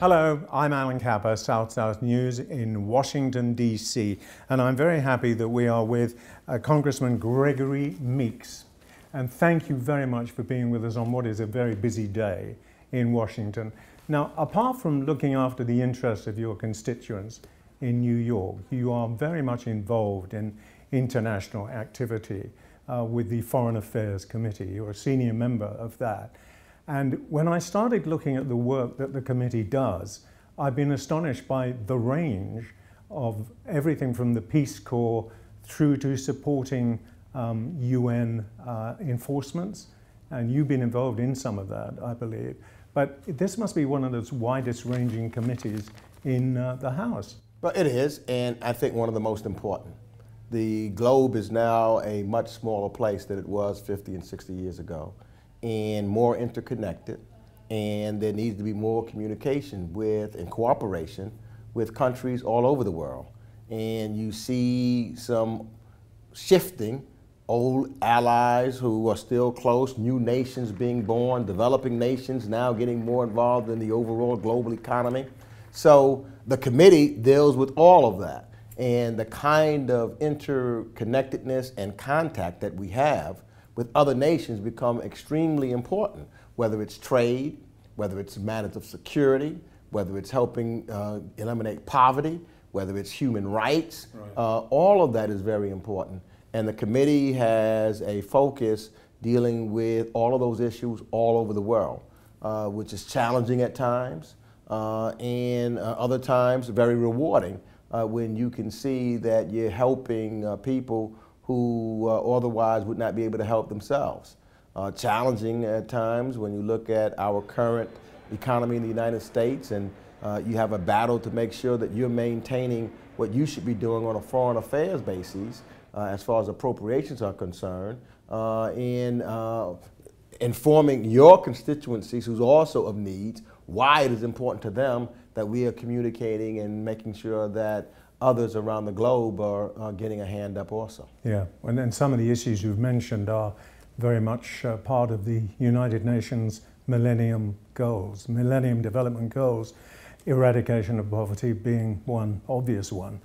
Hello, I'm Alan Capper, South South News in Washington, D.C. And I'm very happy that we are with Congressman Gregory Meeks. And thank you very much for being with us on what is a very busy day in Washington. Now, apart from looking after the interests of your constituents in New York, you are very much involved in international activity with the Foreign Affairs Committee. You're a senior member of that. And when I started looking at the work that the committee does, I've been astonished by the range of everything from the Peace Corps through to supporting UN enforcements. And you've been involved in some of that, I believe. But this must be one of those widest ranging committees in the House. Well, it is, and I think one of the most important. The globe is now a much smaller place than it was 50 and 60 years ago, and more interconnected, and there needs to be more communication with and cooperation with countries all over the world. And you see some shifting, old allies who are still close, new nations being born, developing nations now getting more involved in the overall global economy. So the committee deals with all of that. And the kind of interconnectedness and contact that we have with other nations become extremely important, whether it's trade, whether it's matters of security, whether it's helping eliminate poverty, whether it's human rights. Right. All of that is very important. And the committee has a focus dealing with all of those issues all over the world, which is challenging at times, and other times very rewarding when you can see that you're helping people who otherwise would not be able to help themselves. Challenging at times when you look at our current economy in the United States, and you have a battle to make sure that you're maintaining what you should be doing on a foreign affairs basis as far as appropriations are concerned, in informing your constituencies who's also of needs, why it is important to them that we are communicating and making sure that others around the globe are getting a hand up also. Yeah, and then some of the issues you've mentioned are very much part of the United Nations Millennium Goals, Millennium Development Goals, eradication of poverty being one obvious one.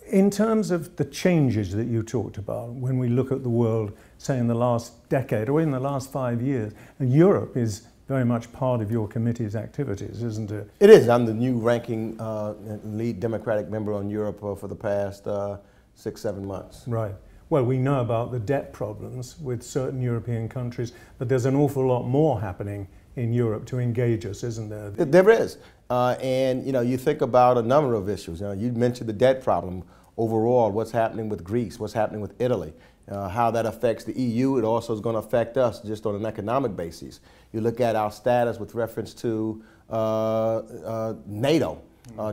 In terms of the changes that you talked about, when we look at the world, say in the last decade or in the last 5 years, and Europe is very much part of your committee's activities, isn't it? It is. I'm the new ranking lead Democratic member on Europe for the past 6-7 months. Right. Well, we know about the debt problems with certain European countries, but there's an awful lot more happening in Europe to engage us, isn't there? There is. And you know, you think about a number of issues. You know, you mentioned the debt problem overall, what's happening with Greece, what's happening with Italy. How that affects the EU, it also is going to affect us just on an economic basis. You look at our status with reference to NATO,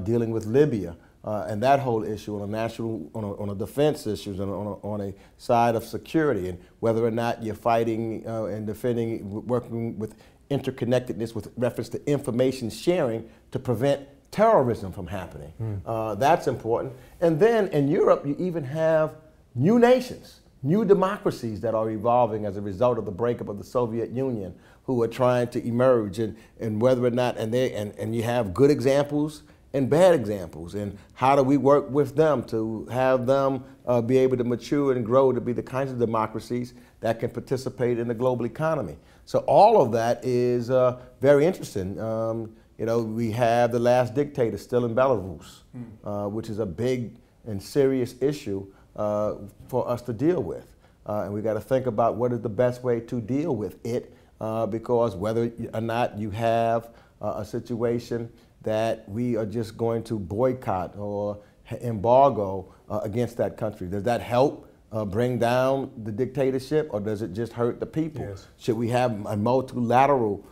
dealing with Libya, and that whole issue on a national, on a defense issues, and on a side of security, and whether or not you're fighting and defending, working with interconnectedness with reference to information sharing to prevent terrorism from happening. That's important. And then in Europe, you even have new nations, new democracies that are evolving as a result of the breakup of the Soviet Union, who are trying to emerge, and whether or not, and you have good examples and bad examples, and how do we work with them to have them be able to mature and grow to be the kinds of democracies that can participate in the global economy. So all of that is very interesting. You know, we have the last dictator still in Belarus, which is a big and serious issue for us to deal with. And we got to think about what is the best way to deal with it, because whether or not you have a situation that we are just going to boycott or embargo against that country, does that help bring down the dictatorship, or does it just hurt the people? Yes. Should we have a multilateral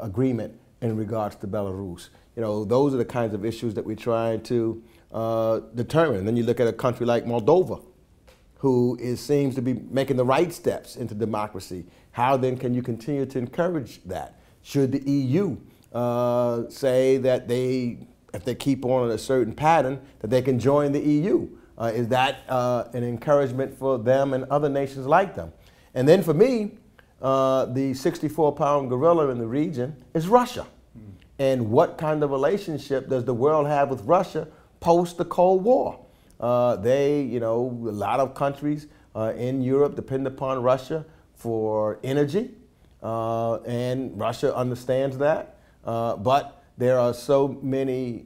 agreement in regards to Belarus? You know, those are the kinds of issues that we're trying to determine. And then you look at a country like Moldova, who seems to be making the right steps into democracy. How then can you continue to encourage that? Should the EU say that if they keep on a certain pattern, that they can join the EU? Is that an encouragement for them and other nations like them? And then for me, the 64-pound gorilla in the region is Russia. And what kind of relationship does the world have with Russia post the Cold War? A lot of countries in Europe depend upon Russia for energy, and Russia understands that. But there are so many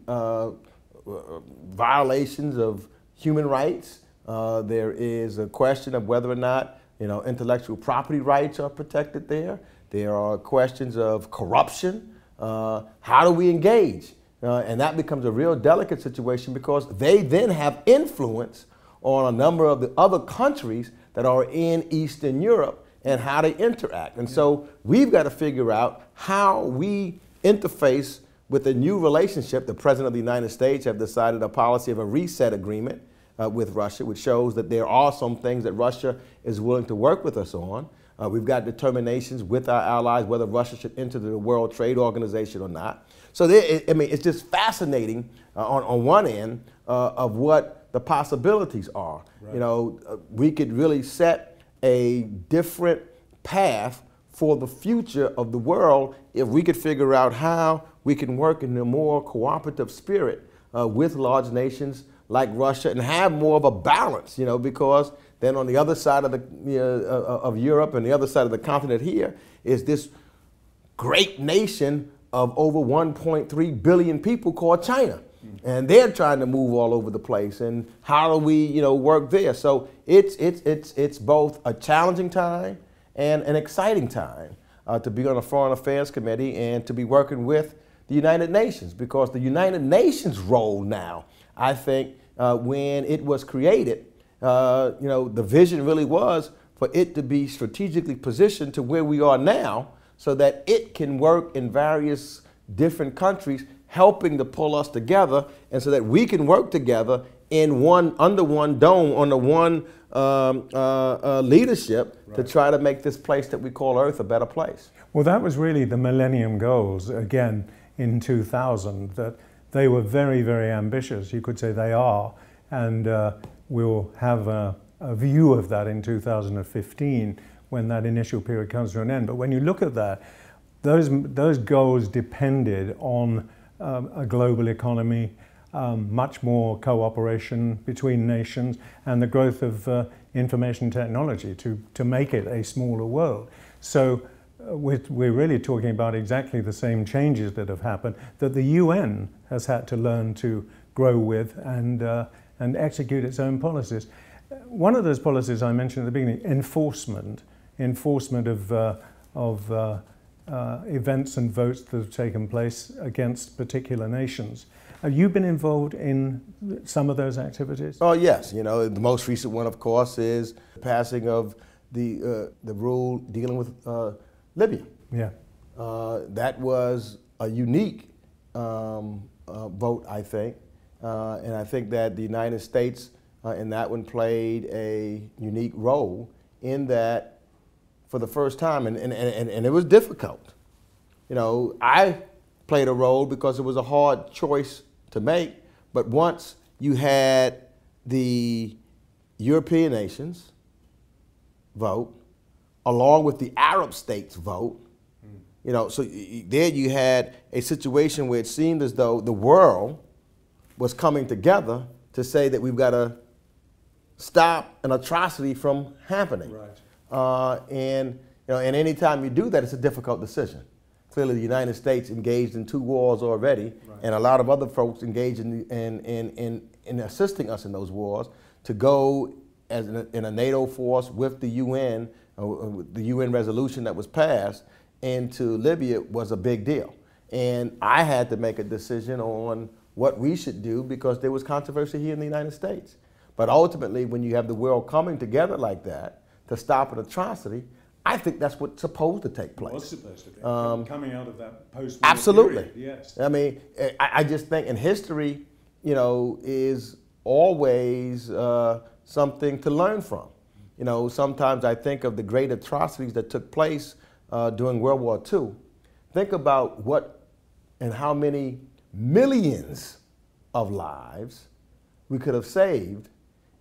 violations of human rights. There is a question of whether or not intellectual property rights are protected there. There are questions of corruption. How do we engage? And that becomes a real delicate situation because they then have influence on a number of the other countries that are in Eastern Europe and how they interact. And so we've got to figure out how we interface with a new relationship. The President of the United States have decided a policy of a reset agreement with Russia, which shows that there are some things that Russia is willing to work with us on. We've got determinations with our allies whether Russia should enter the World Trade Organization or not. So it's just fascinating on one end of what the possibilities are. Right. We could really set a different path for the future of the world if we could figure out how we can work in a more cooperative spirit with large nations like Russia and have more of a balance, because then on the other side of of Europe and the other side of the continent here is this great nation of over 1.3 billion people called China. And they're trying to move all over the place. And how do we, work there? So it's both a challenging time and an exciting time to be on a Foreign Affairs Committee and to be working with the United Nations, because the United Nations role now, I think, when it was created, the vision really was for it to be strategically positioned to where we are now so that it can work in various different countries, helping to pull us together, and so that we can work together under one dome, under one leadership, right, to try to make this place that we call Earth a better place. Well, that was really the Millennium Goals, again, in 2000, that they were very, very ambitious. You could say they are, and we'll have a view of that in 2015 when that initial period comes to an end. But when you look at that, those goals depended on a global economy, much more cooperation between nations, and the growth of information technology to make it a smaller world. So we're really talking about exactly the same changes that have happened that the UN has had to learn to grow with and execute its own policies. One of those policies I mentioned at the beginning, enforcement of events and votes that have taken place against particular nations. Have you been involved in some of those activities? Oh yes, the most recent one, of course, is the passing of the rule dealing with Libya. Yeah, that was a unique vote, I think, and I think that the United States in that one played a unique role in that. For the first time, and it was difficult. I played a role because it was a hard choice to make, but once you had the European nations vote, along with the Arab states vote, so there you had a situation where it seemed as though the world was coming together to say that we've got to stop an atrocity from happening. Right. And any time you do that, it's a difficult decision. Clearly, the United States engaged in 2 wars already, right, and a lot of other folks engaged in assisting us in those wars. To go in a NATO force with the UN resolution that was passed into Libya was a big deal. And I had to make a decision on what we should do because there was controversy here in the United States. But ultimately, when you have the world coming together like that, to stop an atrocity, I think that's what's supposed to take place. What's supposed to be coming out of that post-war absolutely period, yes. I mean, I just think in history, is always something to learn from. Sometimes I think of the great atrocities that took place during World War II. Think about what and how many millions of lives we could have saved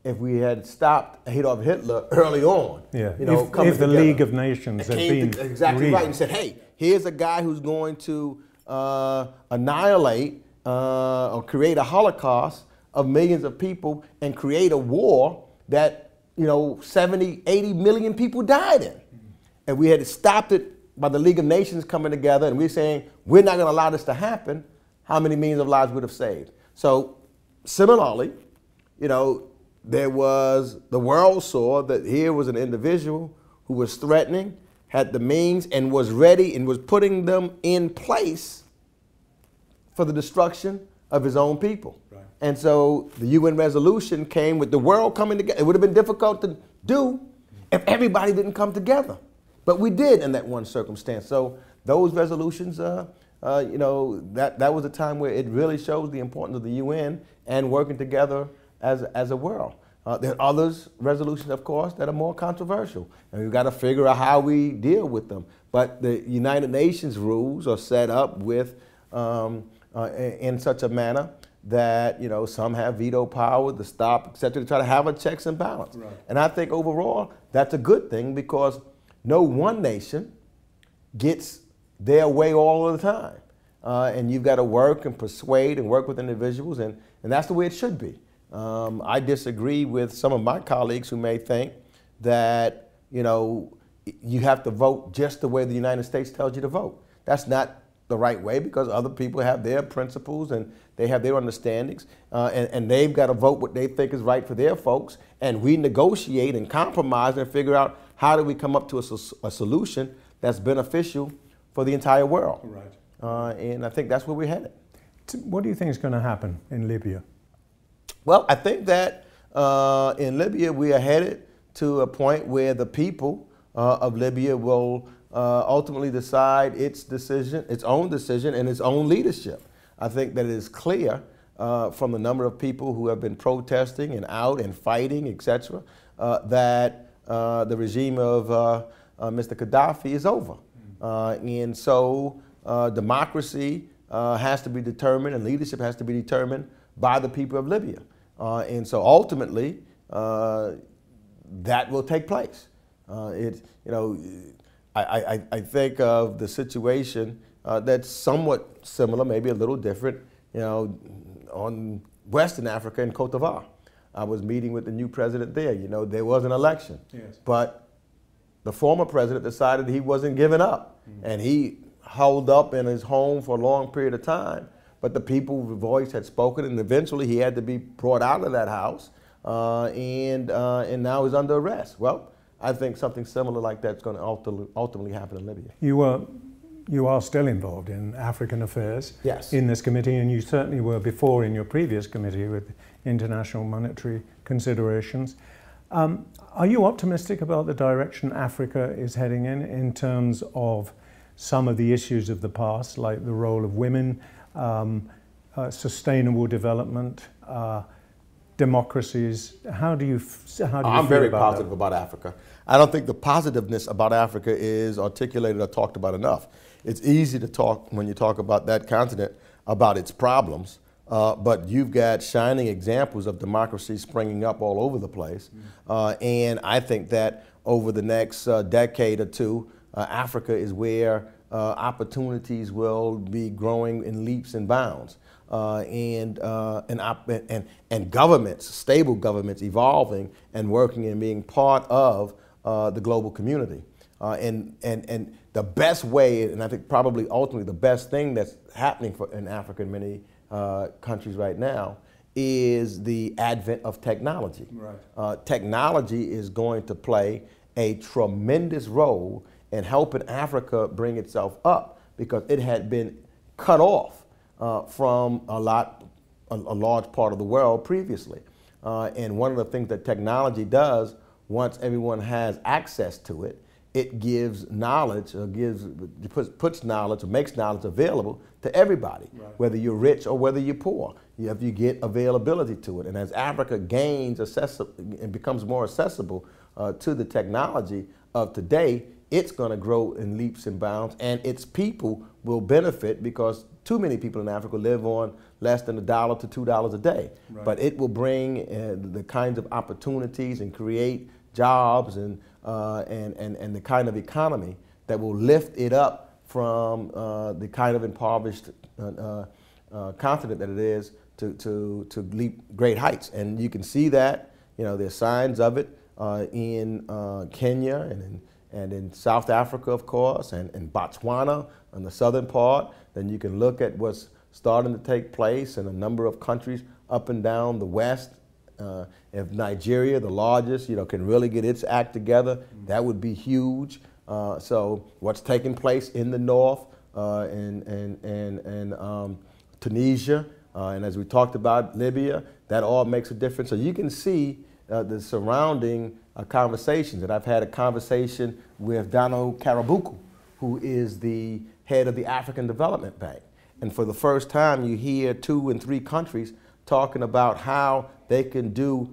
if we had stopped Adolf Hitler early on. Yeah. If the League of Nations had been exactly right and said, hey, here's a guy who's going to annihilate or create a holocaust of millions of people and create a war that 70, 80 million people died in. And we had stopped it by the League of Nations coming together, and we're saying we're not going to allow this to happen. How many millions of lives would have saved? So similarly, the world saw that here was an individual who was threatening, had the means, and was ready and was putting them in place for the destruction of his own people. Right. And so the UN resolution came with the world coming together. It would have been difficult to do if everybody didn't come together. But we did in that one circumstance. So those resolutions, that was a time where it really shows the importance of the UN and working together as a world. There are others resolutions, of course, that are more controversial, and we've got to figure out how we deal with them. But the United Nations rules are set up with in such a manner that some have veto power to stop, etc., to try to have a checks and balance. Right. And I think overall that's a good thing, because no one nation gets their way all of the time. And you've got to work and persuade and work with individuals, and that's the way it should be. I disagree with some of my colleagues who may think that, you have to vote just the way the United States tells you to vote. That's not the right way, because other people have their principles and they have their understandings, and they've got to vote what they think is right for their folks, and we negotiate and compromise and figure out how do we come up to a solution that's beneficial for the entire world. Right. And I think that's where we're headed. What do you think is going to happen in Libya? Well, I think that in Libya we are headed to a point where the people of Libya will ultimately decide its own decision and its own leadership. I think that it is clear from the number of people who have been protesting and out and fighting, etc., that the regime of Mr. Gaddafi is over. And so democracy has to be determined, and leadership has to be determined by the people of Libya. And so ultimately, that will take place. I think of the situation that's somewhat similar, maybe a little different, on Western Africa in Cote d'Ivoire. I was meeting with the new president there. There was an election, yes, but the former president decided he wasn't giving up, and he held up in his home for a long period of time. But the people's voice had spoken, and eventually he had to be brought out of that house, and now he's under arrest. Well, I think something similar like that's going to ultimately happen in Libya. You are still involved in African affairs, yes, in this committee, and you certainly were before in your previous committee with international monetary considerations. Are you optimistic about the direction Africa is heading in terms of some of the issues of the past, like the role of women, sustainable development, democracies? How do you I'm very positive about Africa. I don't think the positiveness about Africa is articulated or talked about enough. It's easy to talk, when you talk about that continent, about its problems, but you've got shining examples of democracy springing up all over the place. And I think that over the next decade or two, Africa is where opportunities will be growing in leaps and bounds. And governments, stable governments, evolving and working and being part of the global community. And the best way, and I think probably ultimately the best thing that's happening in Africa and many countries right now, is the advent of technology. Right. Technology is going to play a tremendous role in helping Africa bring itself up, because it had been cut off from a large part of the world previously. And one of the things that technology does, once everyone has access to it, it gives knowledge, or puts knowledge, or makes knowledge available to everybody, right, whether you're rich or whether you're poor. You get availability to it. And as Africa gains and becomes more accessible to the technology of today, it's going to grow in leaps and bounds, and its people will benefit, because too many people in Africa live on less than $1 to $2 a day. Right. But it will bring the kinds of opportunities and create jobs and the kind of economy that will lift it up from the kind of impoverished continent that it is to leap great heights. And you can see that, there's signs of it in Kenya and in South Africa, of course, and in Botswana on the southern part. Then you can look at what's starting to take place in a number of countries up and down the West. If Nigeria, the largest, can really get its act together, that would be huge. So what's taking place in the north and Tunisia, and as we talked about, Libya, that all makes a difference. So you can see the surrounding conversations. And I've had a conversation with Donald Karabuku, who is the head of the African Development Bank. And for the first time, you hear 2 and 3 countries talking about how they can do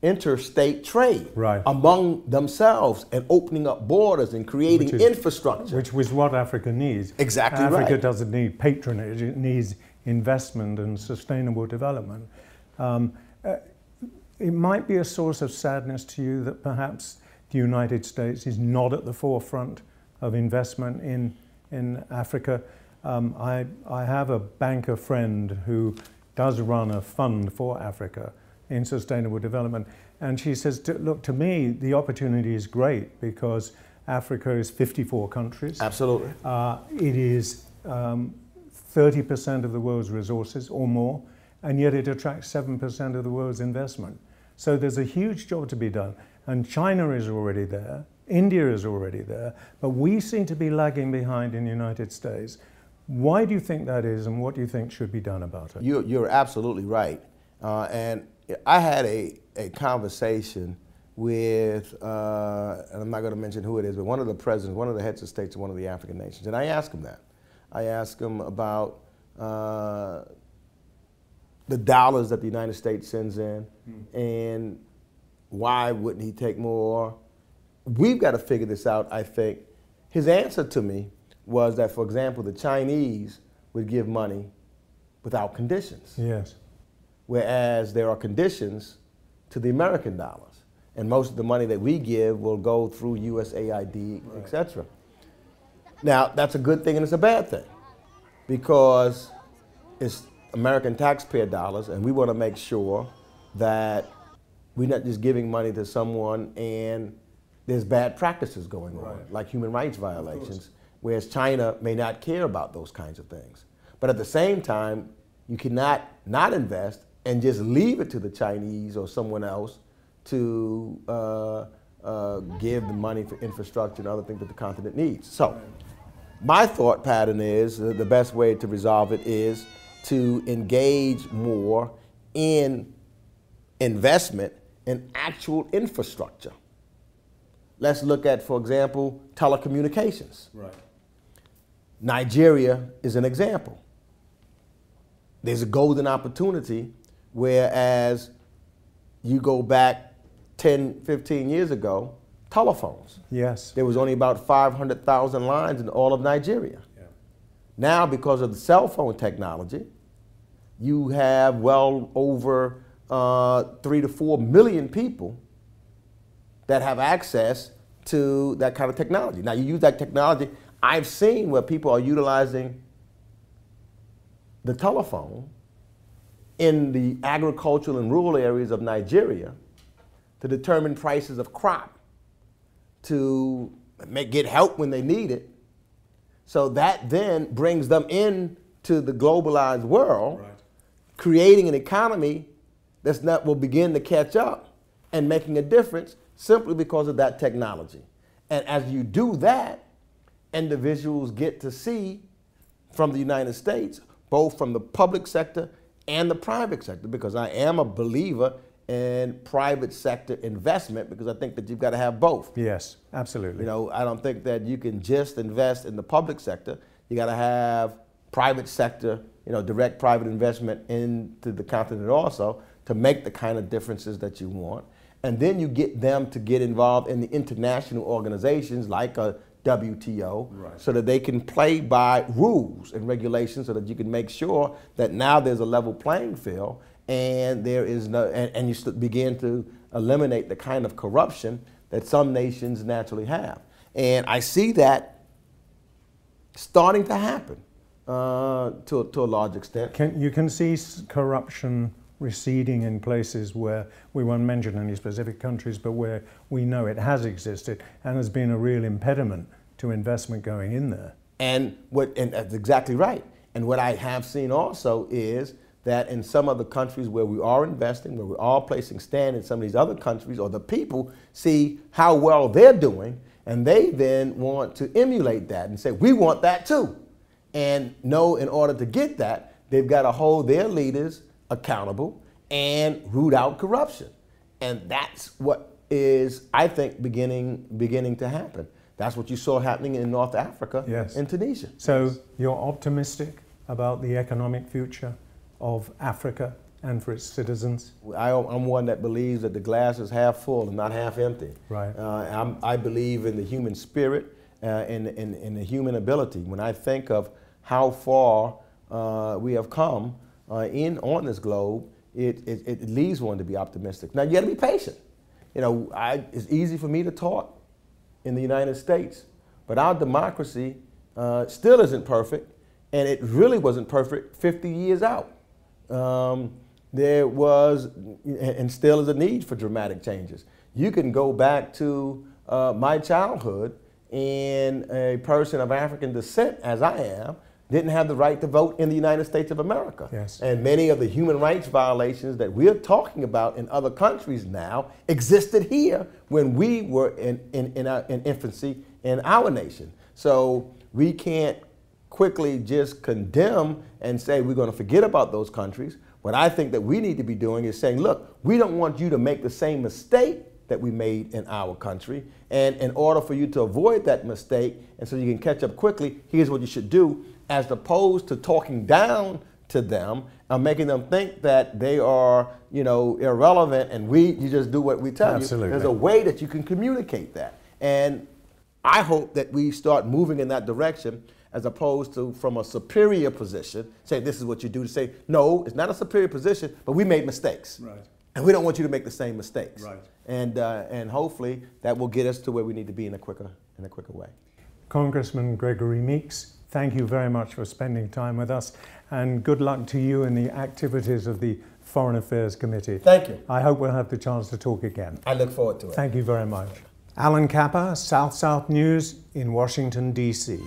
interstate trade among themselves and opening up borders and creating infrastructure. Which was what Africa needs. Exactly right. Africa doesn't need patronage, it needs investment and sustainable development. It might be a source of sadness to you that perhaps the United States is not at the forefront of investment in Africa. I have a banker friend who does run a fund for Africa in sustainable development, and she says, look, to me the opportunity is great because Africa is 54 countries. Absolutely. It is 30% of the world's resources or more, and yet it attracts 7% of the world's investment. So there's a huge job to be done, and China is already there, India is already there, but we seem to be lagging behind in the United States. Why do you think that is, and what do you think should be done about it? You're absolutely right. And I had a conversation with, and I'm not going to mention who it is, but one of the presidents, one of the heads of states of one of the African nations, and I asked him that. I asked him about the dollars that the United States sends in, and why wouldn't he take more? We've got to figure this out, I think. His answer to me was that, for example, the Chinese would give money without conditions. Yes. Whereas there are conditions to the American dollars. And most of the money that we give will go through USAID, et cetera. Now, that's a good thing and it's a bad thing because it's American taxpayer dollars, and we want to make sure that we're not just giving money to someone and there's bad practices going on, like human rights violations, whereas China may not care about those kinds of things. But at the same time, you cannot not invest and just leave it to the Chinese or someone else to give the money for infrastructure and other things that the continent needs. So my thought pattern is the best way to resolve it is to engage more in investment in actual infrastructure. Let's look at, for example, telecommunications. Right. Nigeria is an example. There's a golden opportunity, whereas you go back 10, 15 years ago, telephones. Yes. There was only about 500,000 lines in all of Nigeria. Yeah. Now, because of the cell phone technology, you have well over 3 to 4 million people that have access to that kind of technology. Now, you use that technology. I've seen where people are utilizing the telephone in the agricultural and rural areas of Nigeria to determine prices of crop, to get help when they need it. So that then brings them into the globalized world, creating an economy will begin to catch up and making a difference simply because of that technology. And as you do that, individuals get to see from the United States, both from the public sector and the private sector, because I am a believer in private sector investment, because I think that you've got to have both. Yes, absolutely. I don't think that you can just invest in the public sector. You got to have private sector, direct private investment into the continent also to make the kind of differences that you want. And then you get them to get involved in the international organizations like a WTO, so that they can play by rules and regulations, so that you can make sure that now there's a level playing field, and there is no, and you begin to eliminate the kind of corruption that some nations naturally have. And I see that starting to happen to a large extent. You can see corruption receding in places where we won't mention any specific countries, but where we know it has existed and has been a real impediment to investment going in there. And that's exactly right. And what I have seen also is that in some of the countries where we are investing, where we are placing standards, some of these other countries or the people see how well they're doing, and they then want to emulate that and say, we want that too. And know in order to get that, they've got to hold their leaders accountable and root out corruption. And that's what is, I think, beginning to happen. That's what you saw happening in North Africa and Tunisia. So you're optimistic about the economic future of Africa and for its citizens? I'm one that believes that the glass is half full and not half empty. Right. I believe in the human spirit and the human ability. When I think of how far we have come on this globe, it leaves one to be optimistic. Now, you got to be patient. You know, it's easy for me to talk in the United States, but our democracy still isn't perfect, and it really wasn't perfect 50 years out. There was, and still is, a need for dramatic changes. You can go back to my childhood, and a person of African descent, as I am, didn't have the right to vote in the United States of America. Yes. And many of the human rights violations that we're talking about in other countries now existed here when we were in infancy in our nation. So we can't quickly just condemn and say we're going to forget about those countries. What I think that we need to be doing is saying, look, we don't want you to make the same mistake that we made in our country. And in order for you to avoid that mistake and so you can catch up quickly, here's what you should do, as opposed to talking down to them and making them think that they are, you know, irrelevant and you just do what we tell Absolutely. you. There's a way that you can communicate that. And I hope that we start moving in that direction, as opposed to from a superior position, say this is what you do, to say, no, it's not a superior position, but we made mistakes. Right. And we don't want you to make the same mistakes. Right. And hopefully that will get us to where we need to be in a quicker way. Congressman Gregory Meeks, thank you very much for spending time with us, and good luck to you in the activities of the Foreign Affairs Committee. Thank you. I hope we'll have the chance to talk again. I look forward to it. Thank you very much. Alan Capper, South South News in Washington, D.C.